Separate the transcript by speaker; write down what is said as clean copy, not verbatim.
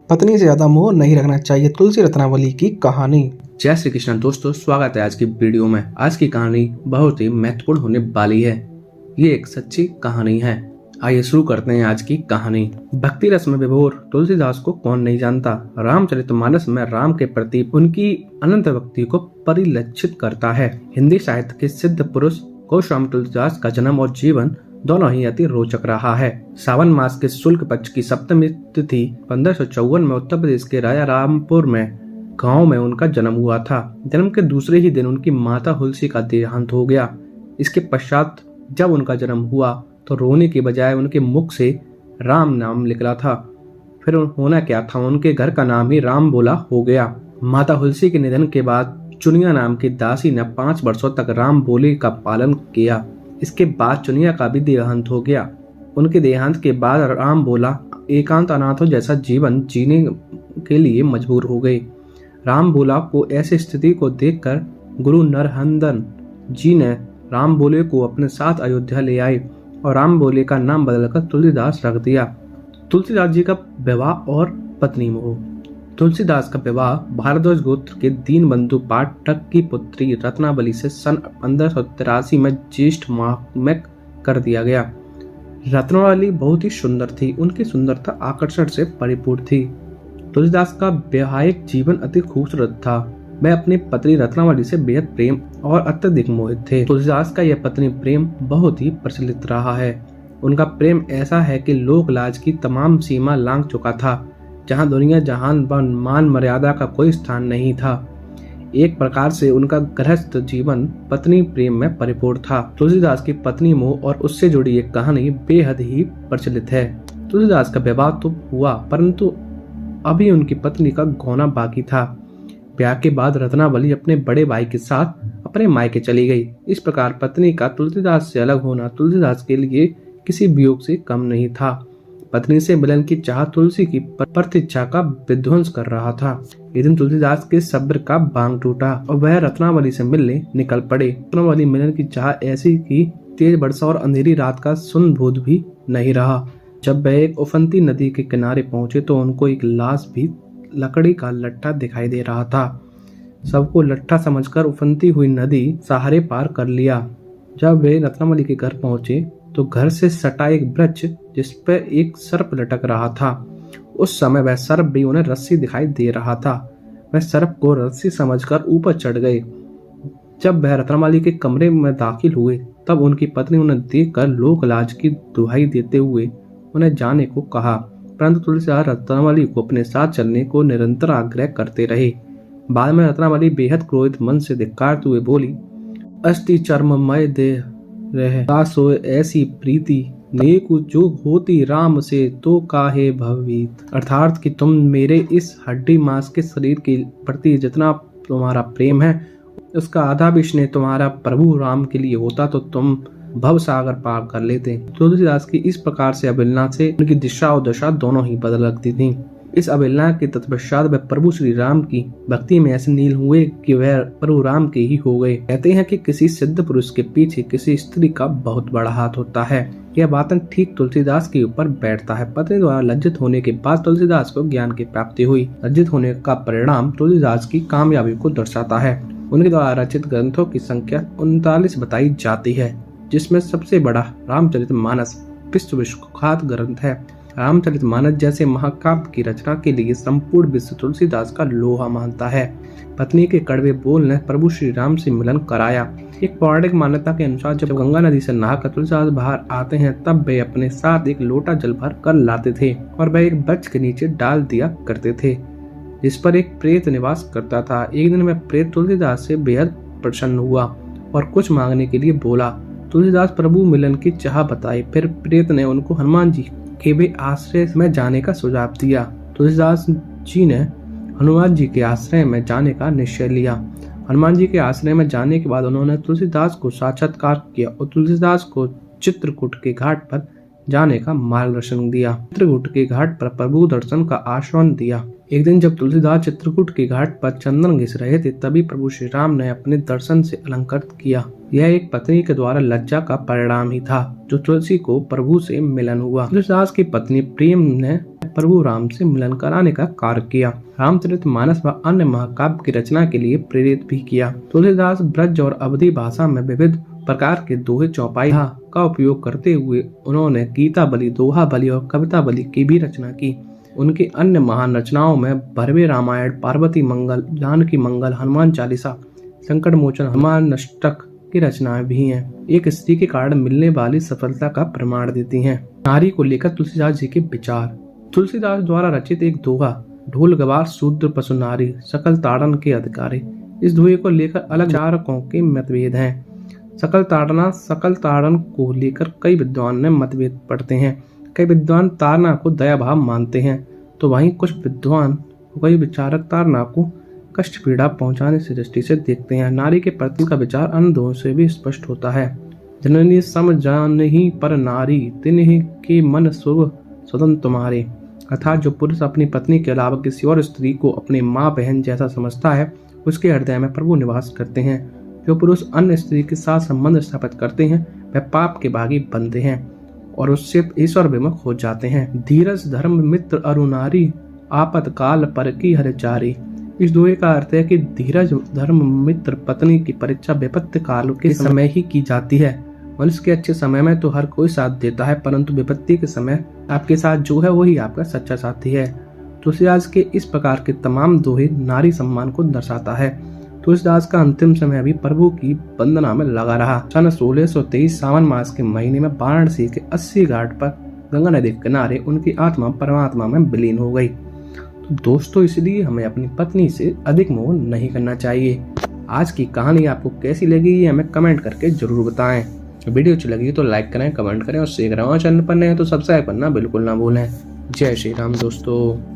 Speaker 1: पत्नी से ज्यादा मोह नहीं रखना चाहिए। तुलसी रत्नावली की कहानी।
Speaker 2: जय श्री कृष्ण दोस्तों, स्वागत है आज की वीडियो में। आज की कहानी बहुत ही महत्वपूर्ण होने वाली है। ये एक सच्ची कहानी है। आइए शुरू करते हैं आज की कहानी। भक्ति रस में विभोर तुलसीदास को कौन नहीं जानता। रामचरितमानस में राम के प्रति उनकी अनंत भक्ति को परिलक्षित करता है। हिंदी साहित्य के सिद्ध पुरुष गोस्वामी तुलसीदास का जन्म और जीवन दोनों ही अति रोचक रहा है। सावन मास के शुक्ल पक्ष की सप्तमी तिथि 1554 में उत्तर प्रदेश के राजा रामपुर में गांव में उनका जन्म हुआ था। जन्म के दूसरे ही दिन उनकी माता हुलसी का देहांत हो गया। इसके पश्चात जब उनका जन्म हुआ तो रोने के बजाय उनके मुख से राम नाम निकला था। फिर होना क्या था, उनके घर का नाम ही राम बोला हो गया। माता हुलसी के निधन के बाद चुनिया नाम की दासी ने 5 वर्षों तक राम बोले का पालन किया। इसके बाद चुनिया का भी देहांत हो गया। उनके देहांत के बाद राम बोला एकांत अनाथों जैसा जीवन जीने के लिए मजबूर हो गए। राम बोला को ऐसी स्थिति को देखकर गुरु नरहंदन जी ने राम बोले को अपने साथ अयोध्या ले आए और राम बोले का नाम बदलकर तुलसीदास रख दिया। तुलसीदास जी का विवाह और पत्नी मोह। तुलसीदास का विवाह भारद्वाज गोत्र के दीनबंधु पाठक की पुत्री रत्नावली से सन 1583 में ज्येष्ठ माह में कर दिया गया। रत्नावली बहुत ही सुंदर थी। उनकी सुंदरता आकर्षण से परिपूर्ण थी। तुलसीदास का वैवाहिक जीवन अति खूबसूरत था। वह अपनी पत्नी रत्नावली से बेहद प्रेम और अत्यधिक मोहित थे। तुलसीदास का यह पत्नी प्रेम बहुत ही प्रचलित रहा है। उनका प्रेम ऐसा है कि लोक लाज की तमाम सीमा लांघ चुका था, जहां दुनिया जहान मान मर्यादा का कोई स्थान नहीं था। एक प्रकार से उनका गृहस्थ जीवन पत्नी प्रेम में परिपूर्ण था। तुलसीदास की पत्नी मोह और उससे जुड़ी एक कहानी बेहद ही प्रचलित है। तुलसीदास का विवाह तो हुआ, परंतु अभी उनकी पत्नी का गौना बाकी था। ब्याह के बाद रत्नावली अपने बड़े भाई के साथ अपने मायके चली गई। इस प्रकार पत्नी का तुलसीदास से अलग होना तुलसीदास के लिए किसी वियोग से कम नहीं था। पत्नी से मिलन की चाह तुलसी की प्रतीक्षा का विध्वंस कर रहा था। एक दिन तुलसीदास के सब्र का बांध टूटा और वह रत्नावली से मिलने निकल पड़े। रत्नावली मिलन की चाह ऐसी कि तेज वर्षा और अंधेरी रात का सुन बोध भी नहीं रहा। जब वह एक उफनती नदी के किनारे पहुंचे तो उनको एक लाश भी लकड़ी का लट्ठा दिखाई दे रहा था। सबको लट्ठा समझकर उफनती हुई नदी सहारे पार कर लिया। जब वे रत्नावली के घर पहुंचे तो घर से सटा एक वृक्ष जिस पर एक सर्प लटक रहा था। उस समय वह सर्प भी उन्हें रस्सी दिखाई दे रहा था। वह सर्प को रस्सी समझकर ऊपर चढ़ गए। जब वह रत्नावली के कमरे में दाखिल हुए तब उनकी पत्नी उन्हें देखकर लोक लाज की दुहाई देते हुए उन्हें जाने को कहा, परंतु तुलसीदास रत्नावली को अपने साथ चलने को निरंतर आग्रह करते रहे। बाद में रत्नावली बेहद क्रोधित मन से धिक्कारते हुए बोली, अस्थि चर्ममय देह रह सोए ऐसी प्रीति नेकु जो होती राम से तो काहे भवित। अर्थात कि तुम मेरे इस हड्डी मांस के शरीर के प्रति जितना तुम्हारा प्रेम है उसका आधा भी स्नेह तुम्हारा प्रभु राम के लिए होता तो तुम भव सागर पार कर लेते। तुलसीदास की इस प्रकार से अवहेलना से उनकी दिशा और दशा दोनों ही बदल लगती थी। इस अवहेलना के तत्पश्चात वह प्रभु श्री राम की भक्ति में ऐसे नील हुए कि वह प्रभु राम के ही हो गए। कहते हैं कि किसी सिद्ध पुरुष के पीछे किसी स्त्री का बहुत बड़ा हाथ होता है। यह बात ठीक तुलसीदास के ऊपर बैठता है। पत्नी द्वारा लज्जित होने के बाद तुलसीदास को ज्ञान की प्राप्ति हुई। लज्जित होने का परिणाम तुलसीदास की कामयाबी को दर्शाता है। उनके द्वारा रचित ग्रंथों की संख्या 39 बताई जाती है, जिसमें सबसे बड़ा रामचरितमानस विश्व विख्यात ग्रंथ है। रामचरितमानस जैसे महाकाव्य की रचना के लिए संपूर्ण विश्व तुलसीदास का लोहा मानता है। पत्नी के कड़वे बोल ने प्रभु श्री राम से मिलन कराया। एक पौराणिक मान्यता के अनुसार जब गंगा नदी से नहाकर तुलसीदास बाहर आते हैं तब वे अपने साथ एक लोटा जल भर कर लाते थे और वह एक वृक्ष के नीचे डाल दिया करते थे, जिस पर एक प्रेत निवास करता था। एक दिन वह प्रेत तुलसीदास से बेहद प्रसन्न हुआ और कुछ मांगने के लिए बोला। तुलसीदास प्रभु मिलन की चाह बताई। फिर प्रेत ने उनको हनुमान जी के वे आश्रय में जाने का सुझाव दिया। तुलसीदास जी ने हनुमान जी के आश्रय में जाने का निश्चय लिया। हनुमान जी के आश्रय में जाने के बाद उन्होंने तुलसीदास को साक्षात्कार किया और तुलसीदास को चित्रकूट के घाट पर जाने का मार्गदर्शन दिया। चित्रकूट के घाट पर प्रभु दर्शन का आश्वासन दिया। एक दिन जब तुलसीदास चित्रकूट के घाट पर चंदन घिस रहे थे, तभी प्रभु श्री राम ने अपने दर्शन से अलंकृत किया। यह एक पत्नी के द्वारा लज्जा का परिणाम ही था जो तुलसी को प्रभु से मिलन हुआ। तुलसीदास की पत्नी प्रेम ने प्रभु राम से मिलन कराने का कार्य किया। रामचरितमानस व अन्य महाकाव्य की रचना के लिए प्रेरित भी किया। तुलसीदास ब्रज और अवधी भाषा में विविध प्रकार के दोहे चौपाई का उपयोग करते हुए उन्होंने गीता बलि, दोहा बलि और कविता बलि की भी रचना की। उनकी अन्य महान रचनाओं में भरवे रामायण, पार्वती मंगल, जानकी मंगल, हनुमान चालीसा, संकट मोचन, हनुमान अष्टक की रचनाएं भी हैं। एक स्त्री के कारण मिलने वाली सफलता का प्रमाण देती हैं। नारी को लेकर तुलसीदास जी के विचार। तुलसीदास द्वारा रचित एक दोहा, ढोल गवार शूद्र पशु नारी, सकल ताड़न के अधिकारी। इस दोहे को लेकर अलग चारकों के मतभेद हैं। सकल ताड़न को लेकर कई विद्वान ने मतभेद पढ़ते हैं। कई विद्वान ताड़ना को दया भाव मानते हैं, तो वहीं कई विचारक ताड़ना को कष्ट पीड़ा पहुंचाने से दृष्टि से देखते हैं। नारी के प्रति का विचार अन्य दोहों से भी स्पष्ट होता है। जननी सम जानहि पर नारी, तिन्हि के मन सुर सदन तुम्हारे। अर्थात जो पुरुष अपनी पत्नी के अलावा किसी और स्त्री को अपनी माँ बहन जैसा समझता है, उसके हृदय में प्रभु निवास करते हैं। जो पुरुष अन्य स्त्री के साथ संबंध स्थापित करते हैं, वह पाप के भागी बनते हैं और उससे ईश्वर विमुख हो जाते हैं। धीरज धर्म मित्र अरु नारी, आपत काल पर की हरचारी। इस दोहे का अर्थ है कि धीरज धर्म मित्र पत्नी की परीक्षा विपत्ति काल के समय ही की जाती है। मनुष्य के अच्छे समय में तो हर कोई साथ देता है, परंतु विपत्ति के समय आपके साथ जो है वही आपका सच्चा साथी है। तुलसीदास के इस प्रकार के तमाम दोहे नारी सम्मान को दर्शाता है। तुलसीदास का अंतिम समय भी प्रभु की वंदना में लगा रहा। सन 1623 सावन मास के महीने में वाराणसी के 80 घाट पर गंगा नदी के किनारे उनकी आत्मा परमात्मा में विलीन हो गई। तो दोस्तों, इसलिए हमें अपनी पत्नी से अधिक मोह नहीं करना चाहिए। आज की कहानी आपको कैसी लगी ये हमें कमेंट करके जरूर बताएं। वीडियो अच्छी लगी तो लाइक करें, कमेंट करें और शेयर करें। और चैनल पर नए हैं तो सब्सक्राइब करना बिल्कुल ना भूलें। जय श्री राम दोस्तों।